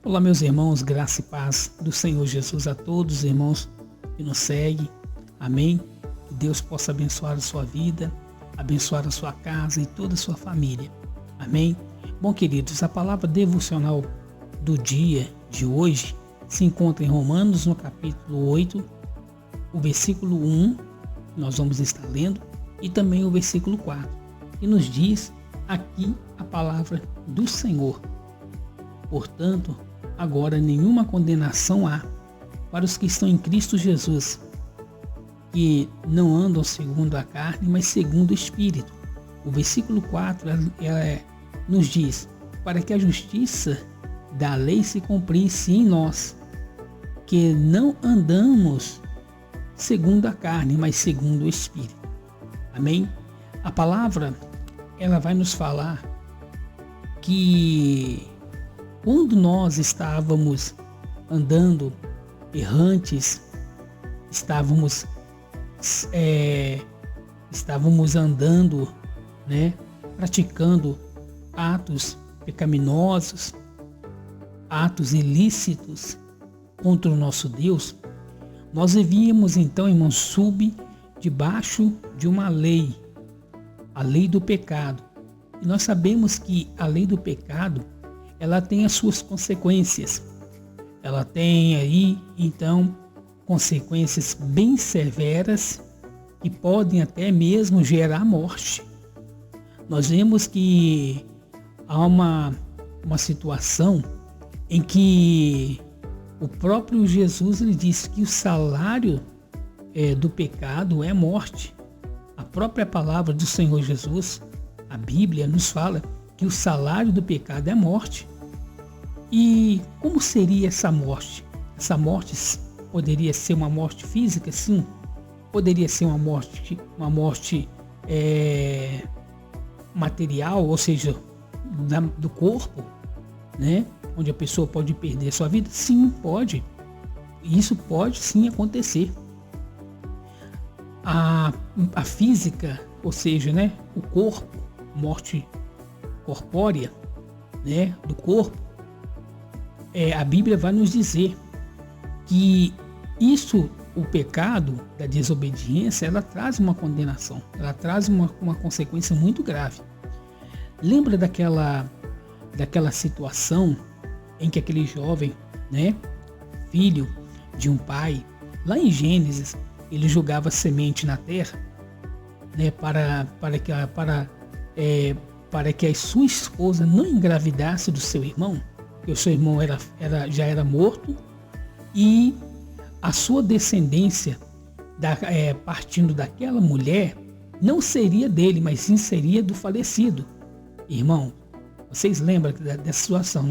Olá, meus irmãos, graça e paz do Senhor Jesus a todos os irmãos que nos seguem. Amém? Que Deus possa abençoar a sua vida, abençoar a sua casa e toda a sua família. Amém? Bom, queridos, a palavra devocional do dia de hoje se encontra em Romanos, no capítulo 8, o versículo 1, nós vamos estar lendo, e também o versículo 4. E nos diz aqui a palavra do Senhor. Portanto, agora nenhuma condenação há para os que estão em Cristo Jesus, que não andam segundo a carne, mas segundo o Espírito. O versículo 4 nos diz, para que a justiça da lei se cumprisse em nós, que não andamos segundo a carne, mas segundo o Espírito. Amém? A palavra, ela vai nos falar que quando nós estávamos andando errantes, estávamos andando, praticando atos pecaminosos, atos ilícitos contra o nosso Deus, nós vivíamos então, irmãos, debaixo de uma lei, a lei do pecado. E nós sabemos que a lei do pecado, ela tem as suas consequências. Ela tem aí, então, consequências bem severas que podem até mesmo gerar morte. Nós vemos que há uma situação em que o próprio Jesus ele disse que o salário do pecado é morte. A própria palavra do Senhor Jesus, a Bíblia, nos fala que o salário do pecado é morte. E como seria essa morte? Essa morte poderia ser uma morte física? Sim. Poderia ser uma morte material, ou seja, do corpo, onde a pessoa pode perder sua vida? Sim, pode. Isso pode sim acontecer. A física, ou seja, o corpo, morte corpórea, do corpo, a Bíblia vai nos dizer que isso, o pecado da desobediência, ela traz uma condenação, ela traz uma consequência muito grave. Lembra daquela situação em que aquele jovem, filho de um pai, lá em Gênesis, ele jogava semente na terra, para que a sua esposa não engravidasse do seu irmão, porque o seu irmão já era morto, e a sua descendência, partindo daquela mulher, não seria dele, mas sim seria do falecido. Irmão, vocês lembram dessa situação,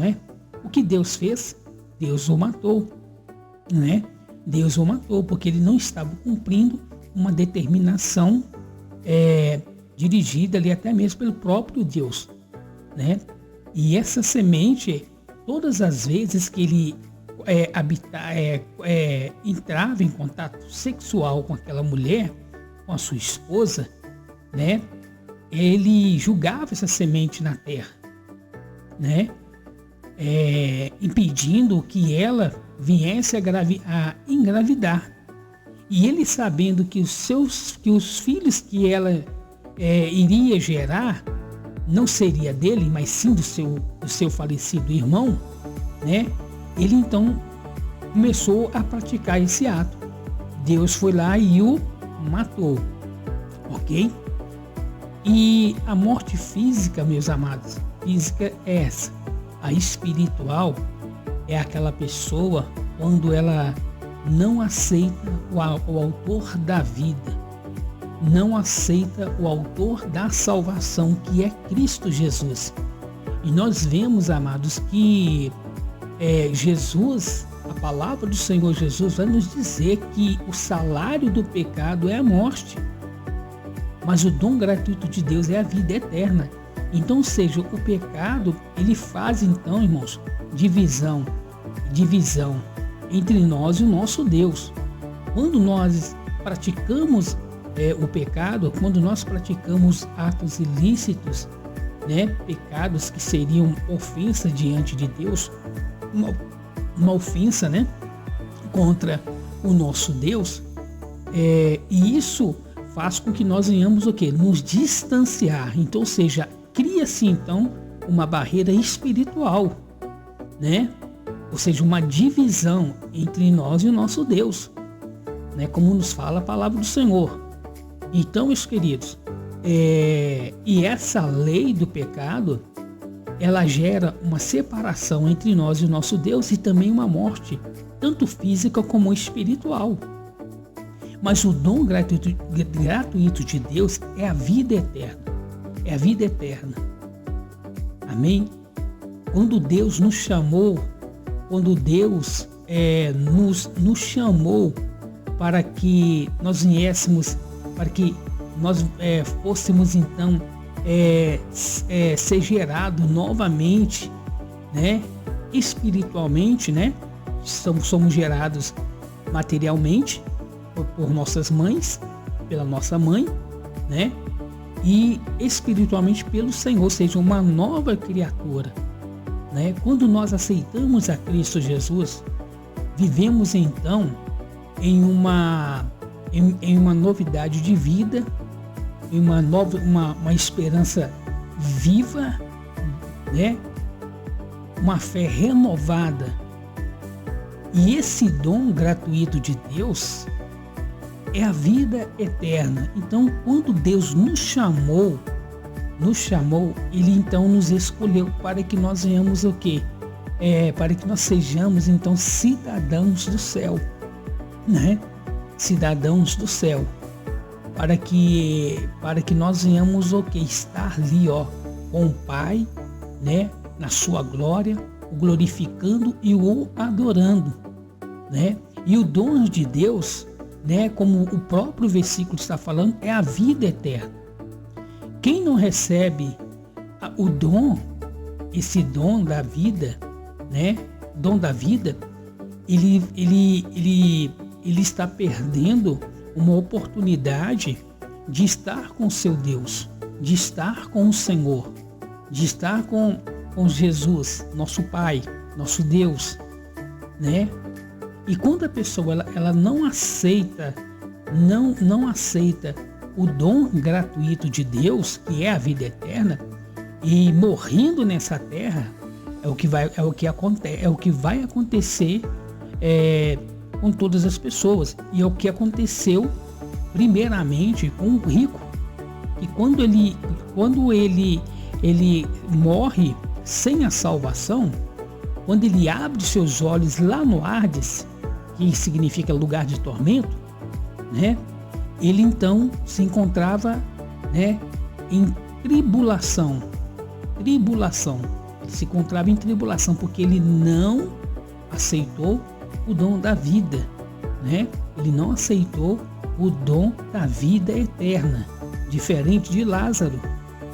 O que Deus fez? Deus o matou, Deus o matou, porque ele não estava cumprindo uma determinação dirigida ali até mesmo pelo próprio Deus, E essa semente, todas as vezes que ele entrava em contato sexual com aquela mulher, com a sua esposa, ele jogava essa semente na terra, impedindo que ela viesse a engravidar. E ele, sabendo que os filhos que ela iria gerar não seria dele, mas sim do seu falecido irmão, ele então começou a praticar esse ato. Deus foi lá e o matou, ok? E a morte física, meus amados, física é essa. A espiritual é aquela pessoa quando ela não aceita o autor da vida, não aceita o autor da salvação, que é Cristo Jesus. E nós vemos, amados, que Jesus, a palavra do Senhor Jesus vai nos dizer que o salário do pecado é a morte, mas o dom gratuito de Deus é a vida eterna. Então, ou seja, o pecado, ele faz então, irmãos, divisão entre nós e o nosso Deus. Quando nós praticamos o pecado, quando nós praticamos atos ilícitos, pecados que seriam ofensa diante de Deus, uma ofensa, né, contra o nosso Deus, e isso faz com que nós venhamos o quê? Nos distanciar. Então, ou seja, cria-se então uma barreira espiritual, né? Ou seja, uma divisão entre nós e o nosso Deus, né? Como nos fala a palavra do Senhor. Então, meus queridos, e essa lei do pecado, ela gera uma separação entre nós e o nosso Deus e também uma morte, tanto física como espiritual. Mas o dom gratuito de Deus é a vida eterna. É a vida eterna. Amém? Quando Deus nos chamou, quando Deus nos chamou para que nós viéssemos, para que nós fôssemos então ser gerado novamente, né? Espiritualmente, né? Somos gerados materialmente por nossas mães, pela nossa mãe, né? E espiritualmente pelo Senhor, ou seja, uma nova criatura, né? Quando nós aceitamos a Cristo Jesus, vivemos então em uma novidade de vida, em uma esperança viva, né? Uma fé renovada. E esse dom gratuito de Deus é a vida eterna. Então, quando Deus nos chamou, Ele então nos escolheu para que nós venhamos o quê? Para que nós sejamos então cidadãos do céu, né? Cidadãos do céu. Para que nós venhamos o quê? Estar ali, ó, com o Pai, né? Na sua glória, o glorificando e o adorando, né? E o dom de Deus, né, como o próprio versículo está falando, é a vida eterna. Quem não recebe o dom, esse dom da vida, né, dom da vida, ele está perdendo uma oportunidade de estar com seu Deus, de estar com o Senhor, de estar com Jesus, nosso Pai, nosso Deus, né? E quando a pessoa ela não aceita o dom gratuito de Deus, que é a vida eterna, e morrendo nessa terra, é o que vai acontecer com todas as pessoas. E é o que aconteceu primeiramente com o rico. E quando ele morre sem a salvação, quando ele abre seus olhos lá no Hades, que significa lugar de tormento, né? Ele então se encontrava, né, em tribulação. Ele se encontrava em tribulação porque ele não aceitou o dom da vida, né? Ele não aceitou o dom da vida eterna, diferente de Lázaro,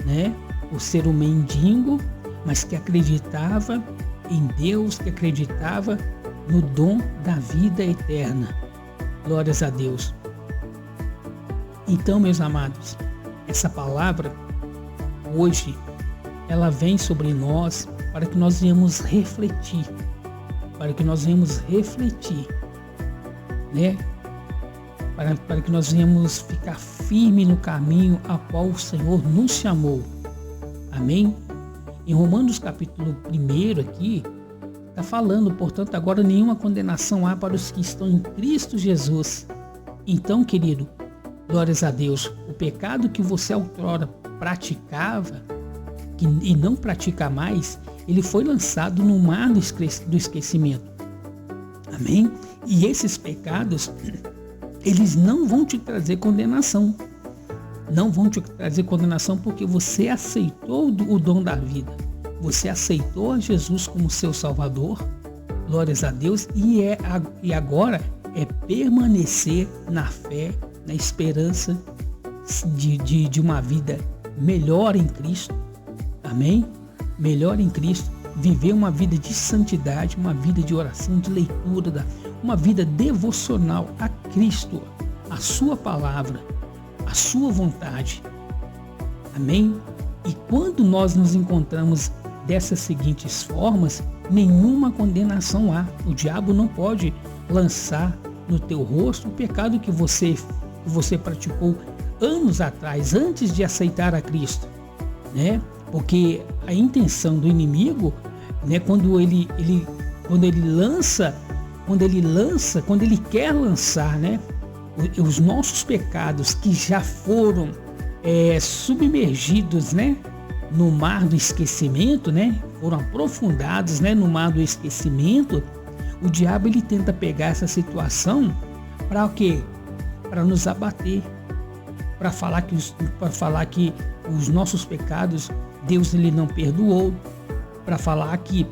né? Por ser um mendigo, mas que acreditava em Deus, que acreditava no dom da vida eterna. Glórias a Deus. Então, meus amados, essa palavra hoje ela vem sobre nós para que nós venhamos refletir, né? Para que nós venhamos ficar firme no caminho a qual o Senhor nos chamou. Amém? Em Romanos capítulo 1 aqui, está falando, portanto, agora nenhuma condenação há para os que estão em Cristo Jesus. Então, querido, glórias a Deus, o pecado que você outrora praticava e não pratica mais, ele foi lançado no mar do esquecimento. Amém? E esses pecados, eles não vão te trazer condenação. Não vão te trazer condenação porque você aceitou o dom da vida. Você aceitou a Jesus como seu Salvador. Glórias a Deus. E agora é permanecer na fé, na esperança de uma vida melhor em Cristo. Amém? Melhor em Cristo. Viver uma vida de santidade, uma vida de oração, de leitura, uma vida devocional a Cristo, a sua palavra, a sua vontade. Amém? E quando nós nos encontramos dessas seguintes formas, nenhuma condenação há. O diabo não pode lançar no teu rosto o pecado que você praticou anos atrás, antes de aceitar a Cristo, né? Porque a intenção do inimigo, né, quando ele quer lançar, né, os nossos pecados que já foram submergidos, né, no mar do esquecimento, né, foram aprofundados, né, no mar do esquecimento, o diabo ele tenta pegar essa situação para o quê? Para nos abater, para falar que os nossos pecados Deus ele não perdoou, para falar que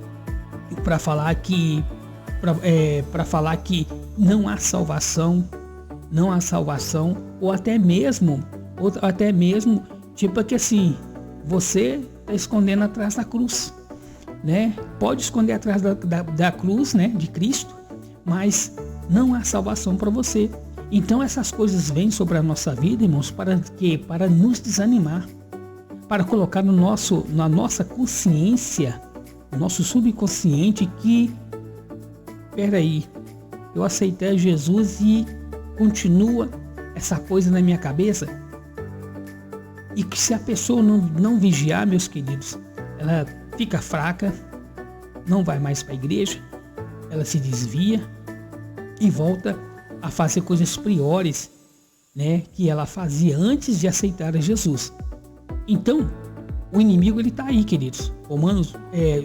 não há salvação, ou até mesmo tipo que assim, você está escondendo atrás da cruz, né? Pode esconder atrás da cruz, né, de Cristo, mas não há salvação para você. Então essas coisas vêm sobre a nossa vida, irmãos, para quê? Para nos desanimar, para colocar na nossa consciência, no nosso subconsciente que, peraí, eu aceitei Jesus e continua essa coisa na minha cabeça. E que se a pessoa não vigiar, meus queridos, ela fica fraca, não vai mais para a igreja, ela se desvia e volta a fazer coisas piores, né, que ela fazia antes de aceitar a Jesus. Então, o inimigo ele está aí, queridos.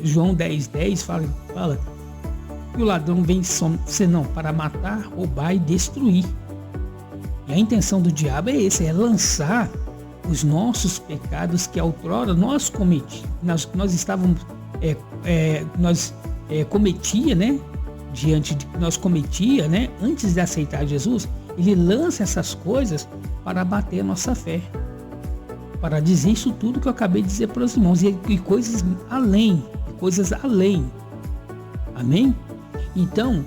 João 10:10 fala que o ladrão vem senão para matar, roubar e destruir. E a intenção do diabo é esse, é lançar os nossos pecados que outrora nós cometíamos, cometia, né? Antes de aceitar Jesus, ele lança essas coisas para abater a nossa fé, para dizer isso tudo que eu acabei de dizer para os irmãos, e coisas além, amém? Então,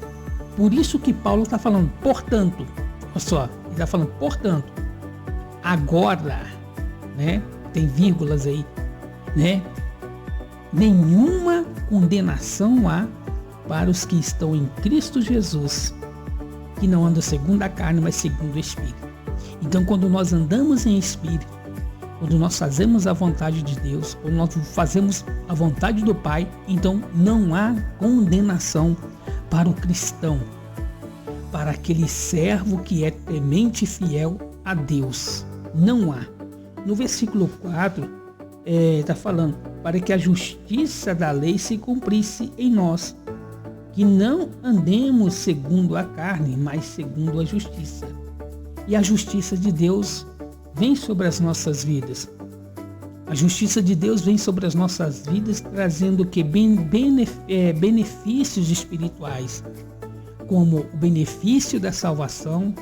por isso que Paulo está falando, portanto, olha só, ele está falando, portanto, agora, né? Tem vírgulas aí, né? Nenhuma condenação há para os que estão em Cristo Jesus, que não andam segundo a carne, mas segundo o Espírito. Então, quando nós andamos em Espírito, quando nós fazemos a vontade de Deus, quando nós fazemos a vontade do Pai, então não há condenação para o cristão, para aquele servo que é temente e fiel a Deus. Não há. No versículo 4, está falando, para que a justiça da lei se cumprisse em nós, que não andemos segundo a carne, mas segundo a justiça. E a justiça de Deus vem sobre as nossas vidas. A justiça de Deus vem sobre as nossas vidas, trazendo que benefícios espirituais, como o benefício da salvação,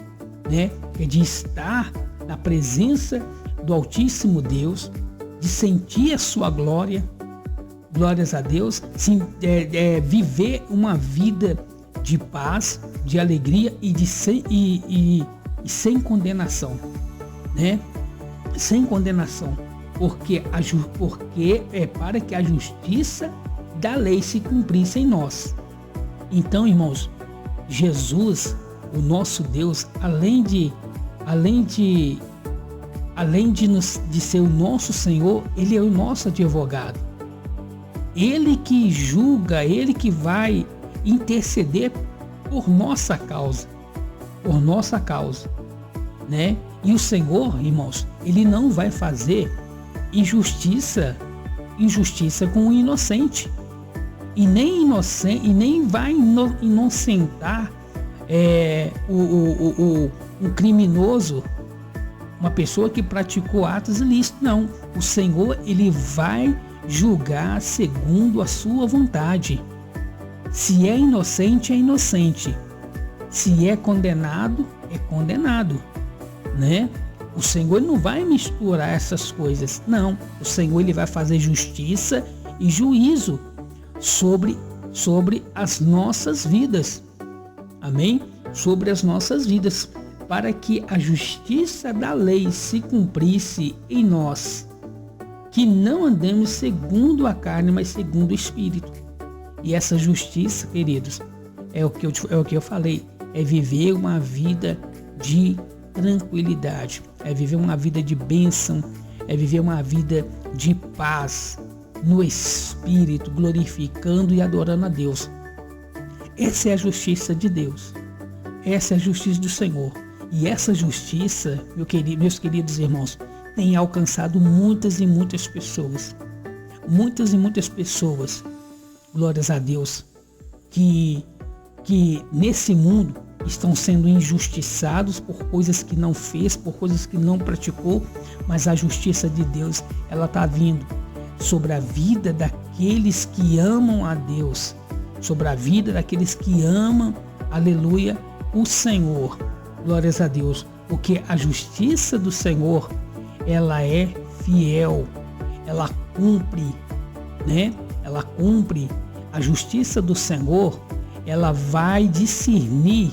né, que é de estar na presença do Altíssimo Deus, de sentir a sua glória, glórias a Deus, viver uma vida de paz, de alegria e sem condenação, né? Sem condenação, porque é para que a justiça da lei se cumprisse em nós. Então, irmãos, Jesus, o nosso Deus, além de ser o nosso Senhor, Ele é o nosso advogado. Ele que julga, Ele que vai interceder por nossa causa, né? E o Senhor, irmãos, Ele não vai fazer injustiça com o inocente, e nem vai inocentar um criminoso, uma pessoa que praticou atos ilícitos. Não, o Senhor ele vai julgar segundo a sua vontade. Se é inocente, é inocente. Se é condenado, né? O Senhor não vai misturar essas coisas, não. O Senhor ele vai fazer justiça e juízo sobre as nossas vidas. Amém? Sobre as nossas vidas, para que a justiça da lei se cumprisse em nós, que não andemos segundo a carne, mas segundo o Espírito. E essa justiça, queridos, é o que eu falei, é viver uma vida de tranquilidade, é viver uma vida de bênção, é viver uma vida de paz no Espírito, glorificando e adorando a Deus. Essa é a justiça de Deus, essa é a justiça do Senhor. E essa justiça, meus queridos irmãos, tem alcançado muitas e muitas pessoas. Muitas e muitas pessoas, glórias a Deus, que nesse mundo estão sendo injustiçados por coisas que não fez, por coisas que não praticou, mas a justiça de Deus, ela está vindo sobre a vida daqueles que amam a Deus, sobre a vida daqueles que amam, aleluia, o Senhor. Glórias a Deus, porque a justiça do Senhor, ela é fiel, ela cumpre, né? Ela cumpre. A justiça do Senhor, ela vai discernir,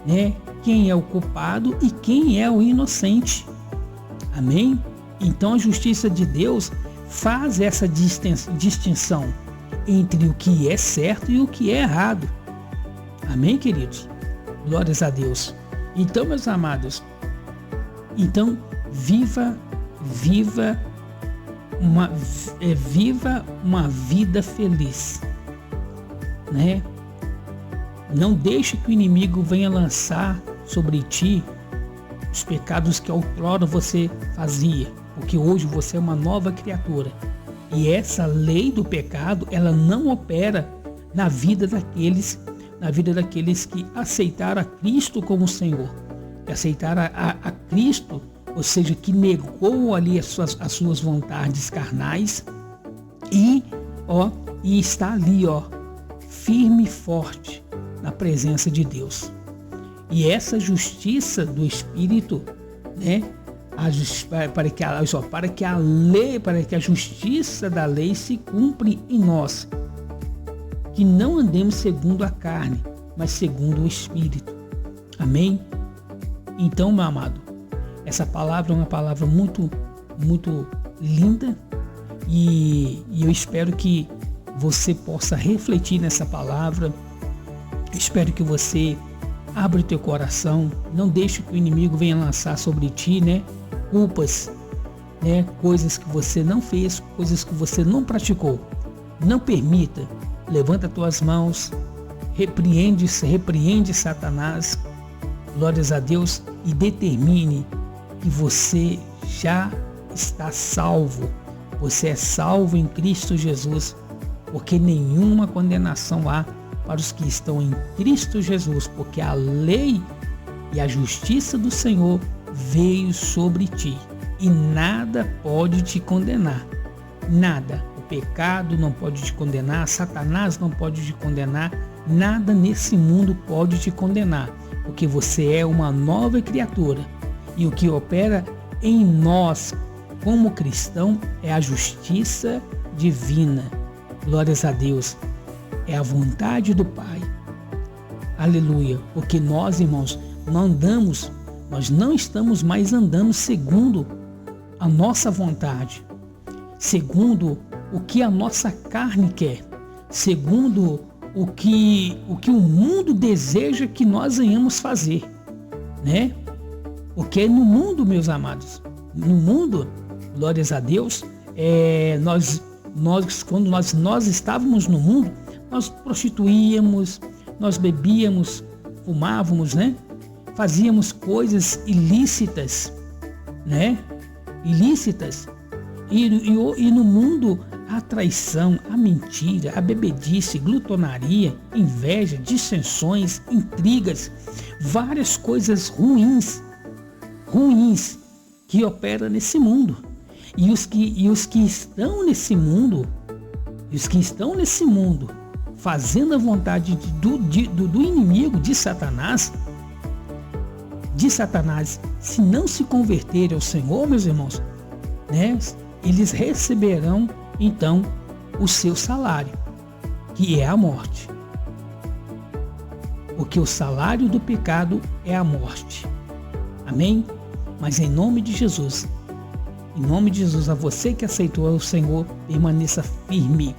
né, quem é o culpado e quem é o inocente. Amém? Então a justiça de Deus faz essa distinção entre o que é certo e o que é errado. Amém, queridos? Glórias a Deus. Então, meus amados, viva uma vida feliz, né? Não deixe que o inimigo venha lançar sobre ti os pecados que outrora você fazia, porque hoje você é uma nova criatura. E essa lei do pecado, ela não opera na vida daqueles que aceitaram a Cristo como Senhor, que aceitaram a Cristo, ou seja, que negou ali as suas vontades carnais e está ali, firme e forte na presença de Deus. E essa justiça do Espírito, né, para que a justiça da lei se cumpra em nós, que não andemos segundo a carne, mas segundo o Espírito. Amém? Então, meu amado, essa palavra é uma palavra muito, muito linda e eu espero que você possa refletir nessa palavra. Eu espero que você abra o teu coração, não deixe que o inimigo venha lançar sobre ti, né, culpas, né, coisas que você não fez, coisas que você não praticou. Não permita. Levanta tuas mãos, repreende Satanás, glórias a Deus, e determine que você já está salvo. Você é salvo em Cristo Jesus, porque nenhuma condenação há para os que estão em Cristo Jesus, porque a lei e a justiça do Senhor veio sobre ti e nada pode te condenar. Nada. O pecado não pode te condenar, Satanás não pode te condenar, nada nesse mundo pode te condenar, porque você é uma nova criatura e o que opera em nós como cristão é a justiça divina. Glórias a Deus. É a vontade do Pai. Aleluia. Porque nós, irmãos, nós não estamos mais andando segundo a nossa vontade, segundo o que a nossa carne quer, segundo o que o mundo deseja que nós venhamos fazer, né? Porque no mundo, meus amados, no mundo, glórias a Deus, quando nós estávamos no mundo, nós prostituíamos, nós bebíamos, fumávamos, né? Fazíamos coisas ilícitas, né? Ilícitas. E no mundo, a traição, a mentira, a bebedice, glutonaria, inveja, dissensões, intrigas, várias coisas ruins que operam nesse mundo. E os que estão nesse mundo, fazendo a vontade do inimigo, de Satanás, se não se converterem ao Senhor, meus irmãos, né, eles receberão então o seu salário, que é a morte. Porque o salário do pecado é a morte. Amém? Mas em nome de Jesus, a você que aceitou o Senhor, permaneça firme.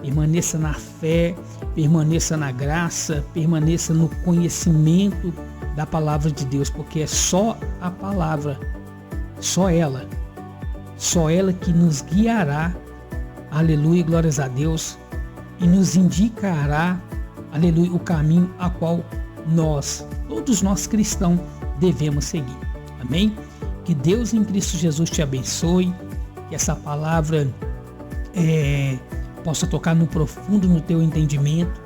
permaneça na fé, permaneça na graça, permaneça no conhecimento da palavra de Deus, porque é só a palavra, só ela que nos guiará, aleluia, glórias a Deus, e nos indicará, aleluia, o caminho a qual todos nós cristãos, devemos seguir. Amém? Que Deus em Cristo Jesus te abençoe, que essa palavra possa tocar no profundo no teu entendimento.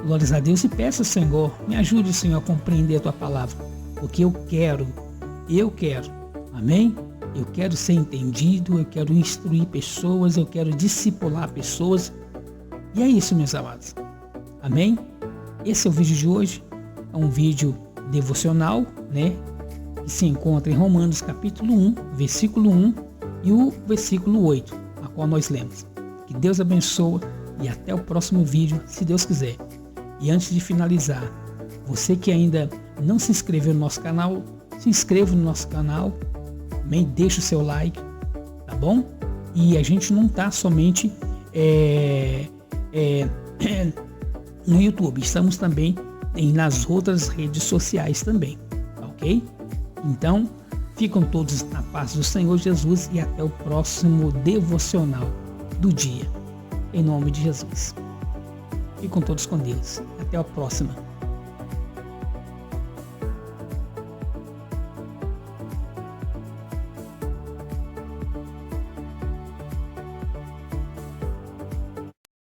Glórias a Deus, e peça, Senhor, me ajude, Senhor, a compreender a tua palavra, porque eu quero, amém? Eu quero ser entendido, eu quero instruir pessoas, eu quero discipular pessoas, e é isso, meus amados, amém? Esse é o vídeo de hoje, é um vídeo devocional, né, que se encontra em Romanos capítulo 1, versículo 1 e o versículo 8, a qual nós lemos. Que Deus abençoe e até o próximo vídeo, se Deus quiser. E antes de finalizar, você que ainda não se inscreveu no nosso canal, se inscreva no nosso canal, também deixa o seu like, tá bom? E a gente não tá somente no YouTube, estamos também nas outras redes sociais também, tá ok? Então, ficam todos na paz do Senhor Jesus e até o próximo devocional do dia, em nome de Jesus. Fiquem todos com Deus. Até a próxima.